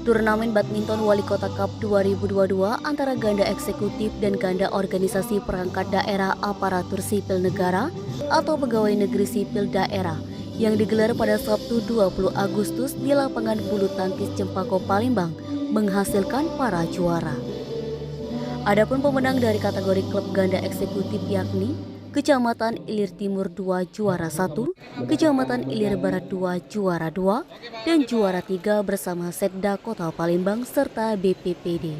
Turnamen Badminton Wali Kota Cup 2022 antara ganda eksekutif dan ganda organisasi perangkat daerah aparatur sipil negara atau pegawai negeri sipil daerah yang digelar pada Sabtu 20 Agustus di lapangan bulu tangkis Cempaka Palembang menghasilkan para juara. Adapun pemenang dari kategori klub ganda eksekutif yakni Kecamatan Ilir Timur 2 juara 1, Kecamatan Ilir Barat 2 juara 2, dan juara 3 bersama Setda Kota Palembang serta BPPD.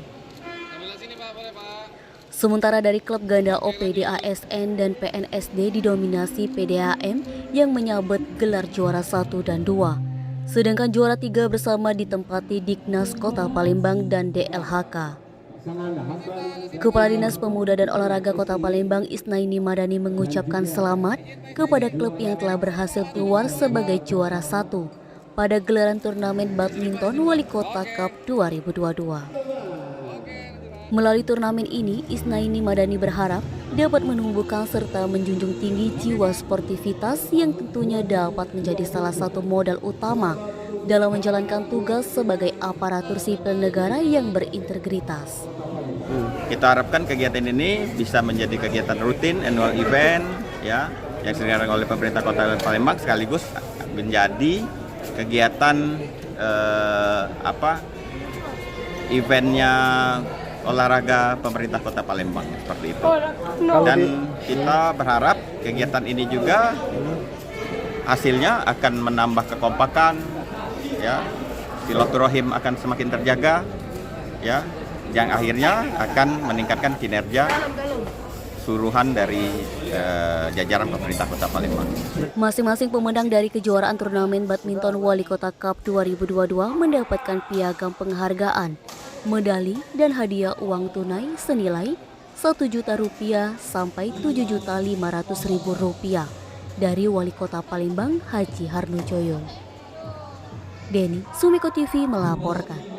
Sementara dari klub ganda OPD ASN dan PNSD didominasi PDAM yang menyabet gelar juara 1 dan 2. Sedangkan juara 3 bersama ditempati Dignas Kota Palembang dan DLHK. Kepala Dinas Pemuda dan Olahraga Kota Palembang Isnaini Madani mengucapkan selamat kepada klub yang telah berhasil keluar sebagai juara 1 pada gelaran turnamen badminton Wali Kota Cup 2022. Melalui turnamen ini, Isnaini Madani berharap dapat menumbuhkan serta menjunjung tinggi jiwa sportivitas yang tentunya dapat menjadi salah satu modal utama dalam menjalankan tugas sebagai aparatur sipil negara yang berintegritas. Kita harapkan kegiatan ini bisa menjadi kegiatan rutin, annual event, ya, yang diselenggarakan oleh pemerintah Kota Palembang sekaligus menjadi kegiatan eventnya olahraga pemerintah Kota Palembang seperti itu. Dan kita berharap kegiatan ini juga hasilnya akan menambah kekompakan, ya, silaturahim akan semakin terjaga, ya, yang akhirnya akan meningkatkan kinerja seluruhan dari jajaran pemerintah Kota Palembang. Masing-masing pemenang dari kejuaraan turnamen badminton Wali Kota Cup 2022 mendapatkan piagam penghargaan, medali, dan hadiah uang tunai senilai Rp1.000.000 sampai Rp7.500.000 dari Wali Kota Palembang Haji Harnojoyo. Denny, Sumiko TV melaporkan.